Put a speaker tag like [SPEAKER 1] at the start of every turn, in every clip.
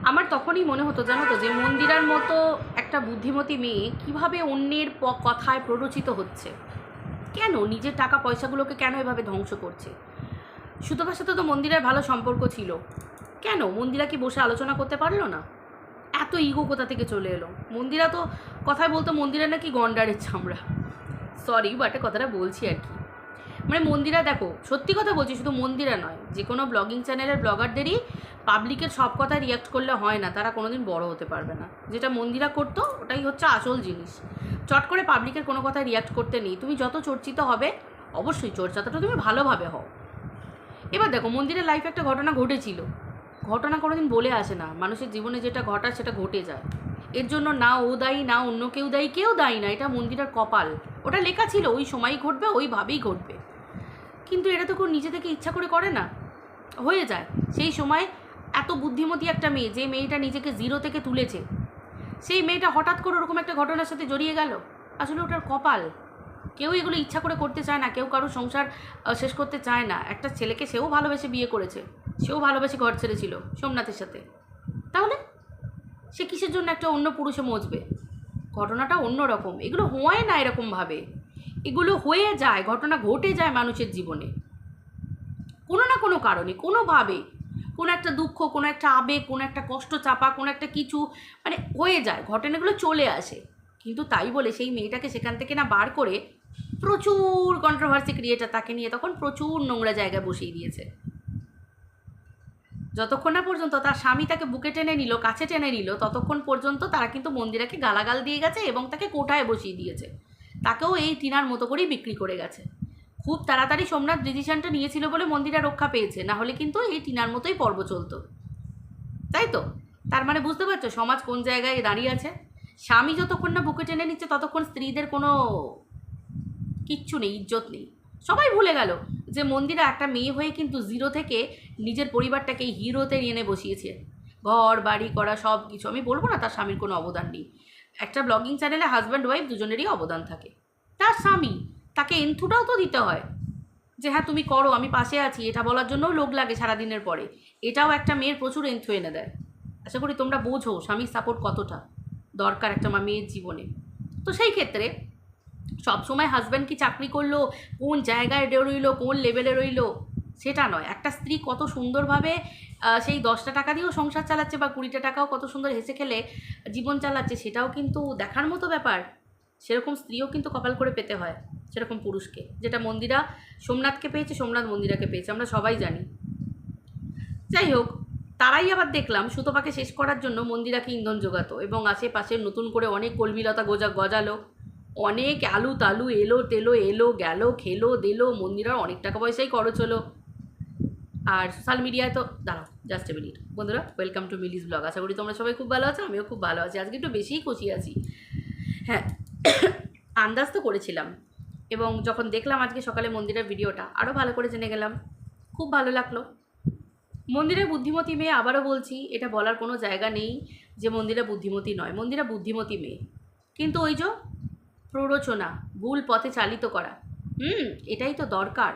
[SPEAKER 1] আমার তখনই মনে হতো, জানো তো, যে মন্দিরার মতো একটা বুদ্ধিমতী মেয়ে কীভাবে অন্যের কথায় প্ররোচিত হচ্ছে, কেন নিজের টাকা পয়সাগুলোকে কেন এভাবে ধ্বংস করছে। সুতপার সাথে তো মন্দিরের ভালো সম্পর্ক ছিল, কেন মন্দিরা কি বসে আলোচনা করতে পারলো না? এত ইগো কোথা থেকে চলে এলো? মন্দিরা তো কথায় বলতো মন্দিরা নাকি গন্ডারের চামড়া, সরি বাট কথাটা বলছি আর কি। মানে মন্দিরা, দেখো সত্যি কথা বলছি, শুধু মন্দিরা নয়, যে কোনো ব্লগিং চ্যানেলের ব্লগারদেরই পাবলিকের সব কথায় রিয়াক্ট করলে হয় না, তারা কোনোদিন বড় হতে পারবে না। যেটা মন্দিরা করতো ওটাই হচ্ছে আসল জিনিস। চট করে পাবলিকের কোনো কথায় রিয়াক্ট করতে নেই। তুমি যত চর্চিত হবে, অবশ্যই চর্চাটা তুমি ভালোভাবে হও। এবার দেখো, মন্দিরের লাইফে একটা ঘটনা ঘটেছিল, ঘটনা কোনোদিন বলে আসে না, মানুষের জীবনে যেটা ঘটার সেটা ঘটে যায়। এর জন্য না ও দায়ী না অন্য কেউ দায়ী, কেউ দায়ী না, এটা মন্দিরের কপাল। ওটা লেখা ছিল ওই সময়ই ঘটবে, ওইভাবেই ঘটবে। কিন্তু এটা তো কেউ নিজে থেকে ইচ্ছা করে করে না, হয়ে যায়। সেই সময় এত বুদ্ধিমতী একটা মেয়ে, যে মেয়েটা নিজেকে জিরো থেকে তুলেছে, সেই মেয়েটা হঠাৎ করে ওরকম একটা ঘটনার সাথে জড়িয়ে গেল। আসলে ওটার কপাল। কেউ এগুলো ইচ্ছা করে করতে চায় না, কেউ কারো সংসার শেষ করতে চায় না। একটা ছেলেকে সেও ভালোবেসে বিয়ে করেছে, সেও ভালোবেসে ঘর ছেড়েছিল সোমনাথের সাথে। তাহলে সে কিসের জন্য একটা অন্য পুরুষে মজবে? ঘটনাটা অন্য রকম। এগুলো হয় না এরকমভাবে, এগুলো হয়ে যায়, ঘটনা ঘটে যায় মানুষের জীবনে কোনো না কোনো কারণে, কোনোভাবে, কোনো একটা দুঃখ, কোনো একটা আবেগ, কোনো একটা কষ্ট চাপা, কোনো একটা কিছু মানে হয়ে যায়, ঘটনাগুলো চলে আসে। কিন্তু তাই বলে সেই মেয়েটাকে সেখান থেকে না বার করে প্রচুর কন্ট্রোভার্সি ক্রিয়েটার তাকে নিয়ে তখন প্রচুর নোংরা জায়গায় বসিয়ে দিয়েছে। যতক্ষণ না পর্যন্ত তার স্বামী তাকে বুকে টেনে নিল, কাছে টেনে নিল, ততক্ষণ পর্যন্ত তারা কিন্তু মন্দিরাকে গালাগাল দিয়ে গেছে এবং তাকে কোঠায় বসিয়ে দিয়েছে। তাকেও এই টিনার মতো করেই বিক্রি করে গেছে। খুব তাড়াতাড়ি সোমনাথ ডিসিশনটা নিয়েছিল বলে মন্দিরা রক্ষা পেয়েছে, না হলে কিন্তু এই টিনার মতোই পর্ব চলতো, তাই তো? তার মানে বুঝতে পারছো সমাজ কোন জায়গায় দাঁড়িয়ে আছে। স্বামী যতক্ষণ না বুকে টেনে নিচ্ছে ততক্ষণ স্ত্রীদের কোনো কিচ্ছু নেই, ইজ্জত নেই। সবাই ভুলে গেল যে মন্দিরা একটা মেয়ে হয়ে কিন্তু জিরো থেকে নিজের পরিবারটাকে হিরোতে এনে বসিয়েছে, ঘর বাড়ি করা সব কিছু। আমি বলবো না তার স্বামীর কোনো অবদান নেই, একটা ব্লগিং চ্যানেলে হাজব্যান্ড ওয়াইফ দুজনেরই অবদান থাকে। তার স্বামী, তাকে এন্থুটাও তো দিতে হয় যে হ্যাঁ তুমি করো, আমি পাশে আছি, এটা বলার জন্যও লোক লাগে সারাদিনের পরে। এটাও একটা মেয়ের প্রচুর এন্থু এনে দেয়। আশা করি তোমরা বোঝো স্বামীর সাপোর্ট কতটা দরকার একটা মেয়ের জীবনে। তো সেই ক্ষেত্রে সবসময় হাজব্যান্ড কি চাকরি করলো, কোন জায়গায় রইলো, কোন লেভেলে রইলো, সেটা নয়। একটা স্ত্রী কত সুন্দরভাবে সেই 10টা টাকা দিয়েও সংসার চালাচ্ছে বা 20টা টাকাও কত সুন্দর হেসে খেলে জীবন চালাচ্ছে, সেটাও কিন্তু দেখার মতো ব্যাপার। সেরকম স্ত্রীও কিন্তু কপাল করে পেতে হয়, সেরকম পুরুষকে। যেটা মন্দিরা সোমনাথকে পেয়েছে, সোমনাথ মন্দিরাকে পেয়েছে, আমরা সবাই জানি। যাই হোক, তারাই আবার দেখলাম সুতপাকে শেষ করার জন্য মন্দিরাকে ইন্ধন জোগাতো এবং আশেপাশে নতুন করে অনেক কলমিলতা গজালো, অনেক আলু তালু এলো তেলো এলো গেল, খেলো দিলো, মন্দিরার অনেক টাকা পয়সাই খরচ হলো। আর সোশ্যাল মিডিয়ায় তো দাঁড়াও জাস্ট এ মিনিট বন্ধুরা, ওয়েলকাম টু মিলিস ব্লগ। আশা করি তোমরা সবাই খুব ভালো আছো, আমিও খুব ভালো আছি। আজকে একটু বেশিই খুশি আছি। হ্যাঁ, আন্দাজ তো করেছিলাম, এবং যখন দেখলাম আজকে সকালে মন্দিরের ভিডিওটা আরও ভালো করে জেনে গেলাম, খুব ভালো লাগলো। মন্দিরের বুদ্ধিমতী মেয়ে, আবারও বলছি, এটা বলার কোনো জায়গা নেই যে মন্দিরা বুদ্ধিমতী নয়, মন্দিরা বুদ্ধিমতী মেয়ে। কিন্তু ওই যে প্ররোচনা, ভুল পথে চালিত করা, এটাই তো দরকার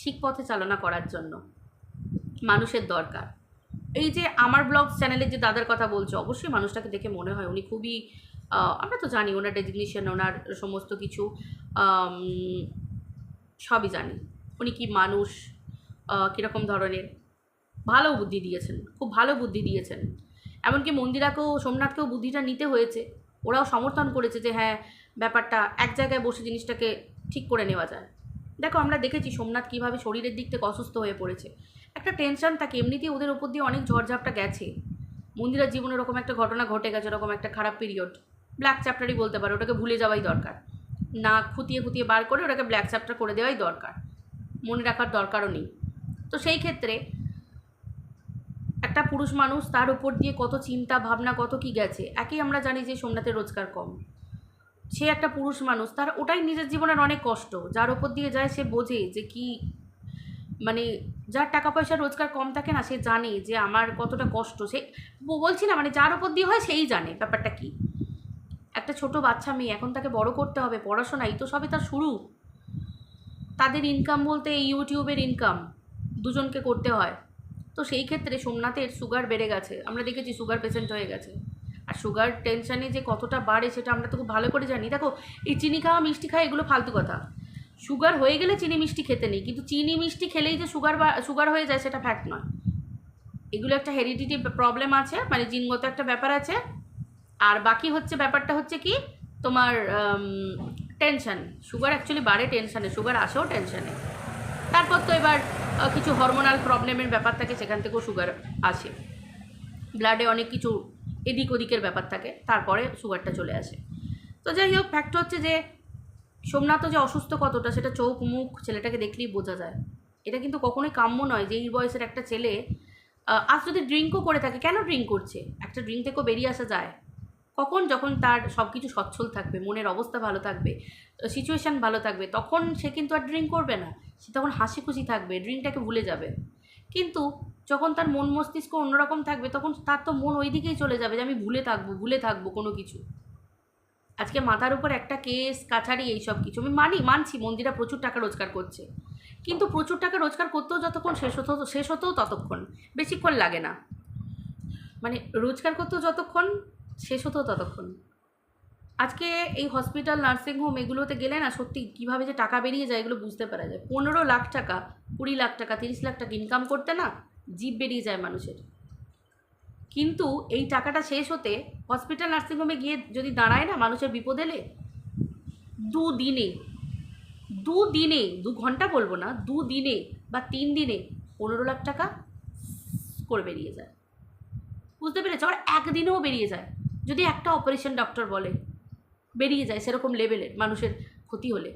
[SPEAKER 1] ঠিক পথে চালনা করার জন্য মানুষের দরকার। এই যে আমার ব্লগ চ্যানেলের যে দাদার কথা বলছো, অবশ্যই মানুষটাকে দেখে মনে হয় উনি খুবই, আমরা তো জানি ওনার ডেজিগনেশন, ওনার সমস্ত কিছু সবই জানি, উনি কি মানুষ, কীরকম ধরনের। ভালো বুদ্ধি দিয়েছেন, খুব ভালো বুদ্ধি দিয়েছেন। এমনকি মন্দিরাকেও সোমনাথকেও বুদ্ধিটা নিতে হয়েছে, ওরাও সমর্থন করেছে যে হ্যাঁ ব্যাপারটা এক জায়গায় বসে জিনিসটাকে ঠিক করে নেওয়া যায়। দেখো আমরা দেখেছি সোমনাথ কীভাবে শরীরের দিক থেকে অসুস্থ হয়ে পড়েছে, একটা টেনশন থাকে, এমনিতেই ওদের ওপর দিয়ে অনেক ঝড়ঝাপটা গেছে। মন্দিরার জীবনে এরকম একটা ঘটনা ঘটে গেছে, এরকম একটা খারাপ পিরিয়ড, ব্ল্যাক চ্যাপ্টারই বলতে পারো, ওটাকে ভুলে যাওয়াই দরকার, না খুঁতিয়ে খুঁতিয়ে বার করে ওটাকে ব্ল্যাক চ্যাপ্টার করে দেওয়াই দরকার, মনে রাখার দরকারও নেই। তো সেই ক্ষেত্রে একটা পুরুষ মানুষ, তার উপর দিয়ে কত চিন্তা ভাবনা কত কি গেছে। একই আমরা জানি যে সোমনাথের রোজগার কম, সে একটা পুরুষ মানুষ, তার ওটাই নিজের জীবনের অনেক কষ্ট। যার ওপর দিয়ে যায় সে বোঝে যে কি, মানে যার টাকা পয়সা রোজগার কম থাকে না, সে জানে যে আমার কতটা কষ্ট। সে বলছি না, মানে যার ওপর দিয়ে হয় সেই জানে ব্যাপারটা কি। একটা ছোট বাচ্চা মেয়ে, এখন তাকে বড় করতে হবে, পড়াশোনা, এই তো সবই তার শুরু। তাদের ইনকাম বলতে এই ইউটিউবের ইনকাম দুজনকে করতে হয়, তো সেই ক্ষেত্রে সোমনাথের সুগার বেড়ে গেছে, আমরা দেখেছি সুগার পেশেন্ট হয়ে গেছে। আর সুগার টেনশানে যে কতটা বাড়ে সেটা আমরা তো খুব ভালো করে জানি। দেখো, এই চিনি খাওয়া মিষ্টি খাওয়া এগুলো ফালতু কথা। সুগার হয়ে গেলে চিনি মিষ্টি খেতে নেই, কিন্তু চিনি মিষ্টি খেলেই যে সুগার হয়ে যায় সেটা ফ্যাক্ট নয়। এগুলো একটা হেরিডিটি প্রবলেম আছে, মানে জিনগত একটা ব্যাপার আছে। আর বাকি হচ্ছে ব্যাপারটা হচ্ছে কি তোমার টেনশন। সুগার অ্যাকচুয়ালি বাড়ে টেনশানে, সুগার আসেও টেনশানে। তারপর তো এবার কিছু হরমোনাল প্রবলেমের ব্যাপার থাকে, সেখান থেকেও সুগার আসে। ব্লাডে অনেক কিছু এদিক ওদিকের ব্যাপার থাকে, তারপরে সুগারটা চলে আসে। তো যাই হোক, ফ্যাক্ট হচ্ছে যে সোমনাথ যে অসুস্থ কতটা সেটা চোখ মুখ ছেলেটাকে দেখলেই বোঝা যায়। এটা কিন্তু কখনোই কাম্য নয় যে এই বয়সের একটা ছেলে আজ যদি ড্রিঙ্কও করে থাকে, কেন ড্রিঙ্ক করছে? একটা ড্রিঙ্ক থেকেও বেরিয়ে আসা যায় কখন? যখন তার সব কিছু সচ্ছল থাকবে, মনের অবস্থা ভালো থাকবে, সিচুয়েশান ভালো থাকবে, তখন সে কিন্তু আর ড্রিঙ্ক করবে না। সে তখন হাসি খুশি থাকবে, ড্রিঙ্কটাকে ভুলে যাবে। কিন্তু যখন তার মন মস্তিষ্ক অন্যরকম থাকবে, তখন তার তো মন ওই দিকেই চলে যাবে যে আমি ভুলে থাকবো কোনো কিছু। আজকে মাথার উপর একটা কেস কাছারি এইসব কিছু আমি মানছি মন্দিরা প্রচুর টাকা রোজগার করছে, কিন্তু প্রচুর টাকা রোজগার করতেও যতক্ষণ শেষ হতেও ততক্ষণ, বেশিক্ষণ লাগে না। মানে রোজগার করতেও যতক্ষণ, শেষ হতেও ততক্ষণ। আজকে এই হসপিটাল, নার্সিংহোম এগুলোতে গেলে না সত্যি কীভাবে যে টাকা বেরিয়ে যায় এগুলো বুঝতে পারা যায়। 15 লাখ টাকা, 20 লাখ টাকা, 30 লাখ টাকা ইনকাম করতে না জিভ বেরিয়ে যায় মানুষের। কিন্তু এই টাকাটা শেষ হতে হসপিটাল নার্সিংহোমে গিয়ে যদি দাঁড়ায় না মানুষের বিপদ এলে, দুদিনে 2 ঘন্টা বলবো না, 2 দিনে বা 3 দিনে 15 লাখ টাকা করে বেরিয়ে যায়। বুঝতে পেরেছ? আর একদিনেও বেরিয়ে যায় যদি একটা অপারেশন ডক্টর বলে, বেরিয়ে যায় সেরকম লেভেলের মানুষের ক্ষতি হলে।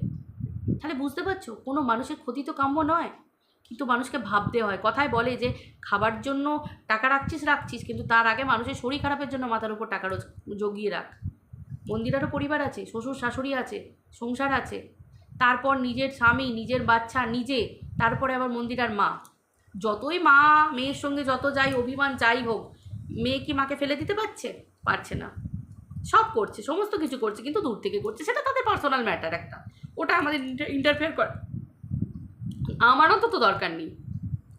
[SPEAKER 1] তাহলে বুঝতে পারছো কোনো মানুষের ক্ষতি তো কাম্য নয়, কিন্তু মানুষকে ভাবতে হয়। কথায় বলে যে খাবার জন্য টাকা রাখছিস, কিন্তু তার আগে মানুষের শরীর খারাপের জন্য মাথার উপর টাকা জগিয়ে রাখ। মন্দিরেরও পরিবার আছে, শ্বশুর শাশুড়ি আছে, সংসার আছে, তারপর নিজের স্বামী, নিজের বাচ্চা, নিজে, তারপরে আবার মন্দিরার মা। যতই মা মেয়ের সঙ্গে যত যাই অভিমান যাই হোক, মেয়ে কি মাকে ফেলে দিতে পারছে না। সব করছে, সমস্ত কিছু করছে, কিন্তু দূর থেকে করছে, সেটা তাদের পার্সোনাল ম্যাটার একটা, ওটা আমাদের ইন্টারফেয়ার করে আমারও তো দরকার নেই।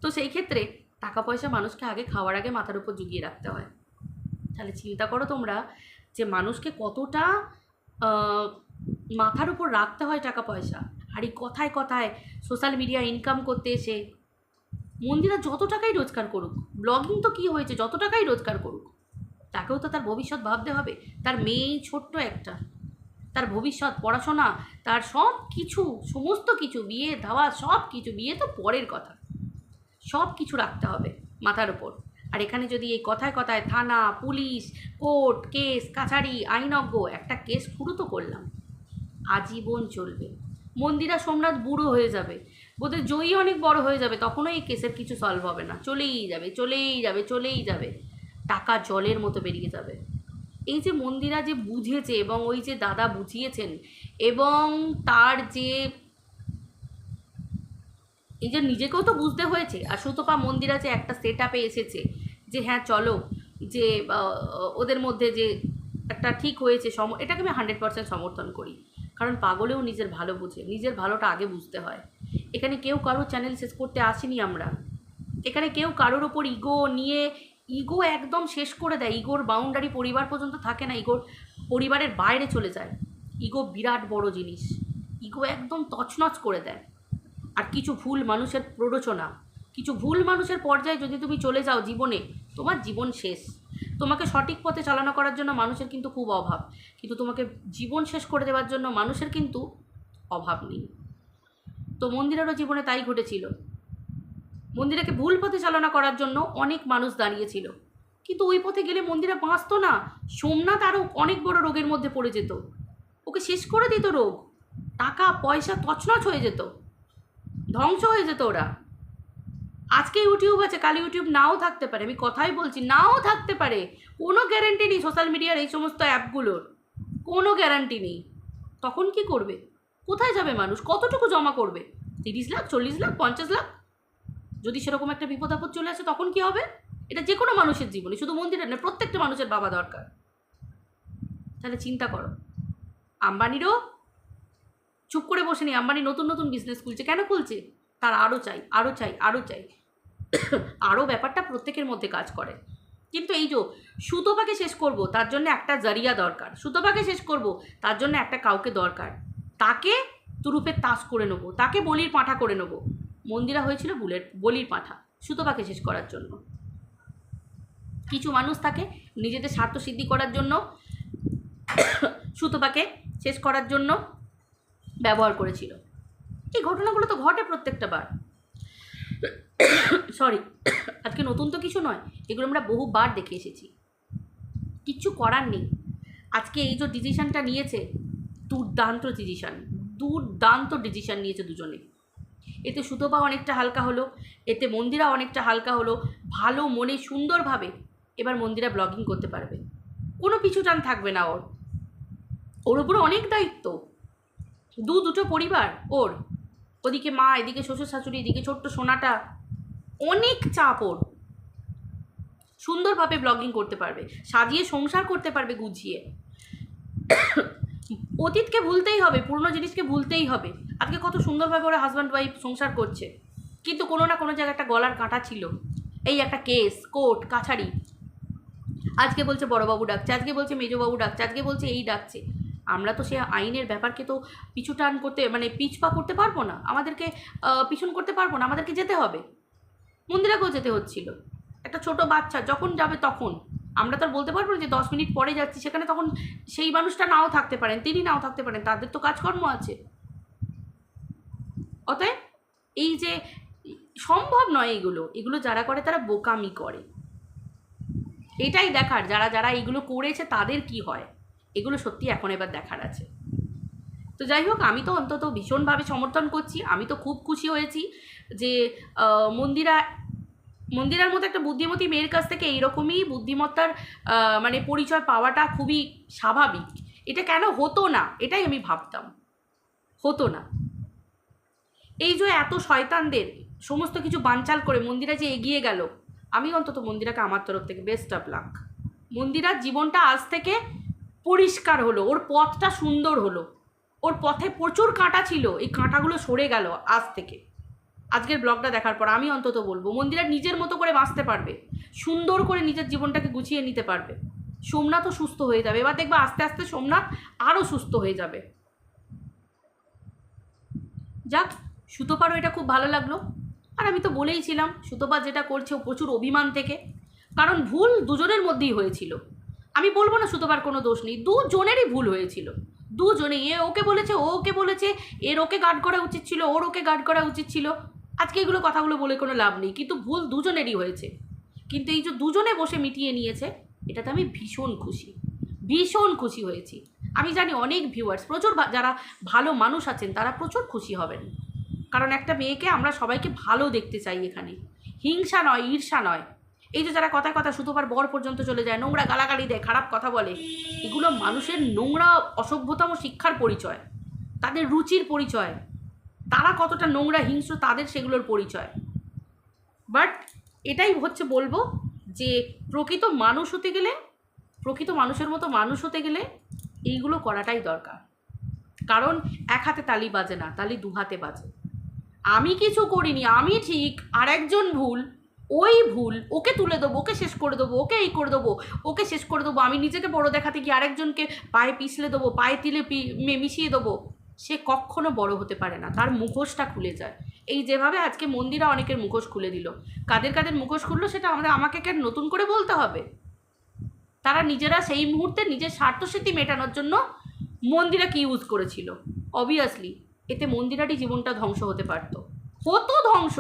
[SPEAKER 1] তো সেই ক্ষেত্রে টাকা পয়সা মানুষকে আগে খাওয়ার আগে মাথার উপর জুগিয়ে রাখতে হয়। তাহলে চিন্তা করো তোমরা যে মানুষকে কতটা মাথার উপর রাখতে হয় টাকা পয়সা। আর এই কথায় কথায় সোশ্যাল মিডিয়া ইনকাম করতে এসে মন্দিরা যত টাকাই রোজগার করুক, ব্লগিং তো কী হয়েছে, যত টাকাই রোজগার করুক, তাকেও তো তার ভবিষ্যৎ ভাবতে হবে। তার মেয়েই ছোট্ট একটা, তার ভবিষ্যৎ, পড়াশোনা, তার সব কিছু, সমস্ত কিছু, বিয়ে ধাওয়া সব কিছু, বিয়ে তো পরের কথা, সব কিছু রাখতে হবে মাথার ওপর। আর এখানে যদি এই কথায় কথায় থানা, পুলিশ, কোর্ট, কেস কাছারি, আইনজ্ঞ, একটা কেস শুরু তো করলাম, আজীবন চলবে। মন্দিরা সোমনাথ বুড়ো হয়ে যাবে, বোধহয় জয়ী অনেক বড় হয়ে যাবে, তখনও এই কেসের কিছু সলভ হবে না, চলেই যাবে, টাকা জলের মতো বেরিয়ে যাবে। এই যে মন্দিরা যে বুঝেছে, এবং ওই যে দাদা বুঝিয়েছেন, এবং তার যে এই যে নিজেকেও তো বুঝতে হয়েছে। আর সুতপা মন্দিরা যে একটা সেট আপে এসেছে যে হ্যাঁ চলো, যে ওদের মধ্যে যে একটা ঠিক হয়েছে, এটাকে আমি 100% সমর্থন করি। কারণ পাগলেও নিজের ভালো বুঝে, নিজের ভালোটা আগে বুঝতে হয়। এখানে কেউ কারোর চ্যানেল শেষ করতে আসেনি আমরা, এখানে কেউ কারোর ওপর ইগো নিয়ে, ইগো একদম শেষ করে দেয়। ইগোর বাউন্ডারি পরিবার পর্যন্ত থাকে না, ইগোর পরিবারের বাইরে চলে যায়। ইগো বিরাট বড় জিনিস, ইগো একদম তছনছ করে দেয়। আর কিছু ভুল মানুষের প্ররোচনা, কিছু ভুল মানুষের পর্যায়ে যদি তুমি চলে যাও জীবনে, তোমার জীবন শেষ। তোমাকে সঠিক পথে চালনা করার জন্য মানুষের কিন্তু খুব অভাব, কিন্তু তোমাকে জীবন শেষ করে দেওয়ার জন্য মানুষের কিন্তু অভাব নেই। তো মন্দিরেরও জীবনে তাই ঘটেছিল। মন্দিরাকে ভুল পথে চালনা করার জন্য অনেক মানুষ দাঁড়িয়েছিল, কিন্তু ওই পথে গেলে মন্দিরা বাঁচত না। সোমনাথ আরও অনেক বড় রোগের মধ্যে পড়ে যেত, ওকে শেষ করে দিত রোগ, টাকা পয়সা তছনছ হয়ে যেত, ধ্বংস হয়ে যেত ওরা। আজকে ইউটিউব আছে, কাল ইউটিউব নাও থাকতে পারে, আমি কথাই বলছি, নাও থাকতে পারে, কোনো গ্যারান্টি নেই সোশ্যাল মিডিয়ার এই সমস্ত অ্যাপগুলোর, কোনো গ্যারান্টি নেই। তখন কি করবে? কোথায় যাবে মানুষ? কতটুকু জমা করবে? 30 লাখ, 40 লাখ, 50 লাখ? যদি সেরকম একটা বিপদ আপদ চলে আসে তখন কি হবে? এটা যে কোনো মানুষের জীবনে, শুধু মন্দিরের নয়, প্রত্যেকটা মানুষের ভাবা দরকার। তাহলে চিন্তা করো, আম্বানিরও চুপ করে বসে নেই। আম্বানি নতুন নতুন বিজনেস খুলছে, কেন খুলছে? তার আরও চাই। আরও ব্যাপারটা প্রত্যেকের মধ্যে কাজ করে। কিন্তু এই যে সুতপাকে শেষ করব তার জন্য একটা জারিয়া দরকার, সুতপাকে শেষ করব তার জন্য একটা কাউকে দরকার, তাকে তুরুপের তাস করে নেবো, তাকে বলির পাঁঠা করে নেবো। মন্দিরা হয়েছিল বলির পাঁঠা সুতপাকে শেষ করার জন্য। কিছু মানুষ তাকে নিজেদের স্বার্থ সিদ্ধি করার জন্য সুতপাকে শেষ করার জন্য ব্যবহার করেছিল। এই ঘটনাগুলো তো ঘটে প্রত্যেকটা বার। সরি, আজকে নতুন তো কিছু নয়, এগুলো আমরা বহুবার দেখে এসেছি। কিচ্ছু করার নেই। আজকে এই যে ডিসিশানটা নিয়েছে, দুর্দান্ত ডিসিশান নিয়েছে দুজনে। এতে সুতপা অনেকটা হালকা হলো, এতে মন্দিরা অনেকটা হালকা হলো। ভালো মনে সুন্দরভাবে এবার মন্দিরা ব্লগিং করতে পারবে, কোনো পিছুটান থাকবে না ওর উপরে অনেক দায়িত্ব, দুটো পরিবার ওর, ওদিকে মা, এদিকে শ্বশুর শাশুড়ি, এদিকে ছোট্ট সোনাটা, অনেক চাপ ওর। সুন্দরভাবে ব্লগিং করতে পারবে, সাজিয়ে সংসার করতে পারবে গুছিয়ে। অতীতকে ভুলতেই হবে, পুরনো জিনিসকে ভুলতেই হবে। আজকে কত সুন্দরভাবে ওরা হাজব্যান্ড ওয়াইফ সংসার করছে, কিন্তু কোনো না কোনো জায়গায় একটা গলার কাঁটা ছিল। এই একটা কেস, কোর্ট কাছারি, আজকে বলছে বড়বাবু ডাকছে, আজকে বলছে মেজবাবু ডাকছে, আজকে বলছে এই ডাকছে। আমরা তো সে আইনের ব্যাপারকে তো পিছুটান করতে, মানে পিছপা করতে পারবো না, আমাদেরকে পিছন করতে পারবো না, আমাদেরকে যেতে হবে। মন্দিরাকেও যেতে হচ্ছিল, একটা ছোট বাচ্চা যখন যাবে তখন আমরা তো আর বলতে পারবো না যে 10 মিনিট পরে যাচ্ছি, সেখানে তখন সেই মানুষটা নাও থাকতে পারেন, তিনি নাও থাকতে পারেন, তাদের তো কাজকর্ম আছে। অতএব এই যে সম্ভব নয়, এগুলো যারা করে তারা বোকামি করে। এটাই দেখার, যারা এগুলো করেছে তাদের কি হয়, এগুলো সত্যি এখন এবার দেখার আছে। তো যাই হোক, আমি তো অন্তত ভীষণভাবে সমর্থন করছি। আমি তো খুব খুশি হয়েছি যে মন্দিরার মতো একটা বুদ্ধিমতী মেয়ের কাছ থেকে এইরকমই বুদ্ধিমত্তার মানে পরিচয় পাওয়াটা খুবই স্বাভাবিক। এটা কেন হতো না, এটাই আমি ভাবতাম, হতো না। এই যে এত শয়তানদের সমস্ত কিছু বানচাল করে মন্দিরা যে এগিয়ে গেল, আমি অন্তত মন্দিরাকে আমার তরফ থেকে বেস্ট অফ লাক। মন্দিরার জীবনটা আজ থেকে পরিষ্কার হলো, ওর পথটা সুন্দর হলো। ওর পথে প্রচুর কাঁটা ছিল, এই কাঁটাগুলো সরে গেল আজ থেকে। আজকের ব্লগটা দেখার পর আমি অন্তত বলবো মন্দিরা নিজের মতো করে বাঁচতে পারবে, সুন্দর করে নিজের জীবনটাকে গুছিয়ে নিতে পারবে। সোমনাথও সুস্থ হয়ে যাবে, এবার দেখবে আস্তে আস্তে সোমনাথ আরও সুস্থ হয়ে যাবে। যাক, সুতপারও এটা খুব ভালো লাগলো। আর আমি তো বলেইছিলাম সুতপা যেটা করছে ও প্রচুর অভিমান থেকে, কারণ ভুল দুজনের মধ্যেই হয়েছিল। আমি বলবো না সুতপার কোনো দোষ নেই, দুজনেরই ভুল হয়েছিল, দুজনেই। এ ওকে বলেছে, ও ওকে বলেছে, এর ওকে গার্ড করা উচিত ছিল, ওর ওকে গার্ড করা উচিত ছিল। আজকে এগুলো কথাগুলো বলে কোনো লাভ নেই, কিন্তু ভুল দুজনেরই হয়েছে। কিন্তু এই যে দুজনে বসে মিটিয়ে নিয়েছে, এটাতে আমি ভীষণ খুশি হয়েছি। আমি জানি অনেক ভিউয়ার্স, প্রচুর যারা ভালো মানুষ আছেন তারা প্রচুর খুশি হবেন, কারণ একটা মেয়েকে আমরা সবাইকে ভালো দেখতে চাই এখানে, হিংসা নয়, ঈর্ষা নয়। এই যে যারা কথায় কথা সুতপার বর পর্যন্ত চলে যায়, নোংরা গালাগালি দেয়, খারাপ কথা বলে, এগুলো মানুষের নোংরা অসভ্যতম শিক্ষার পরিচয়, তাদের রুচির পরিচয়, তারা কতটা নোংরা হিংস্র তাদের সেগুলোর পরিচয়। বাট এটাই হচ্ছে বলবো যে প্রকৃত মানুষ হতে গেলে, প্রকৃত মানুষের মতো মানুষ হতে গেলে এইগুলো করাটাই দরকার। কারণ এক হাতে তালি বাজে না, তালি দু হাতে বাজে। আমি কিছু করিনি, আমি ঠিক, আর একজন ভুল, ওই ভুল ওকে তুলে দেবো, ওকে শেষ করে দেবো, ওকে এই করে দেবো, ওকে শেষ করে দেবো, আমি নিজেকে বড় দেখাতে গিয়ে আরেকজনকে পায়ে পিছলে দেবো, পায়ে তিলে মিশিয়ে দেবো, সে কখনো বড় হতে পারে না, তার মুখোশটা খুলে যায়। এই যেভাবে আজকে মন্দিরা অনেকের মুখোশ খুলে দিল, কাদের কাদের মুখোশ খুললো সেটা আমাকে কেন নতুন করে বলতে হবে? তারা নিজেরা সেই মুহূর্তে নিজের স্বার্থসিদ্ধি মেটানোর জন্য মন্দিরাকে ইউজ করেছিল। অবভিয়াসলি এতে মন্দিরারই জীবনটা ধ্বংস হতে পারতো, হতো ধ্বংস,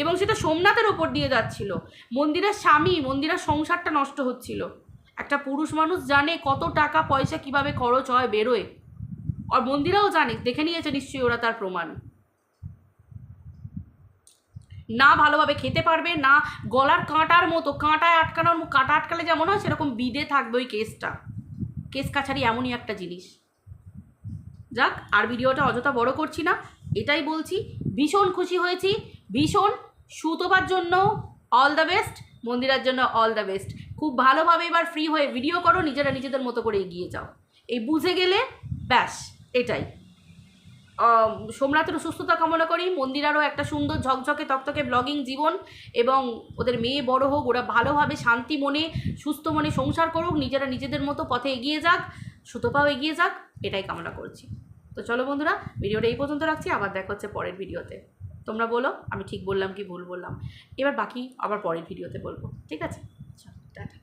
[SPEAKER 1] এবং সেটা সোমনাথের ওপর দিয়ে যাচ্ছিল। মন্দিরার স্বামী, মন্দিরার সংসারটা নষ্ট হচ্ছিল। একটা পুরুষ মানুষ জানে কত টাকা পয়সা কিভাবে খরচ হয়, বেরোয়, আর মন্দিরাও জানে, দেখে নিয়েছে নিশ্চয়ই ওরা তার প্রমাণ। না ভালোভাবে খেতে পারবে না, গলার কাঁটার মতো, কাঁটায় আটকানোর, কাঁটা আটকালে যেমন হয় সেরকম বিদে থাকবে ওই কেসটা। কেস কাছারি এমনই একটা জিনিস। যাক, আর ভিডিওটা অযথা বড় করছি না, এটাই বলছি ভীষণ খুশি হয়েছি, ভীষণ। সুতপার জন্য অল দ্য বেস্ট, মন্দিরার জন্য অল দ্য বেস্ট। খুব ভালোভাবে এবার ফ্রি হয়ে ভিডিও করো, নিজেরা নিজেদের মতো করে এগিয়ে যাও, এই বুঝে গেলে ব্যাস, এটাই। সোমনাথেরও সুস্থতা কামনা করি, মন্দিরারও একটা সুন্দর ঝকঝকে তকতকে ব্লগিং জীবন, এবং ওদের মেয়ে বড় হোক, ওরা ভালোভাবে শান্তি মনে সুস্থ মনে সংসার করুক, নিজেরা নিজেদের মতো পথে এগিয়ে যাক, সুতপাও এগিয়ে যাক, এটাই কামনা করছি। তো চলো বন্ধুরা, ভিডিওটা এই পর্যন্ত রাখছি, আবার দেখা হচ্ছে পরের ভিডিওতে। তোমরা বলো আমি ঠিক বললাম কি ভুল বললাম, এবার বাকি আবার পরের ভিডিওতে বলবো, ঠিক আছে? চলো টাটা।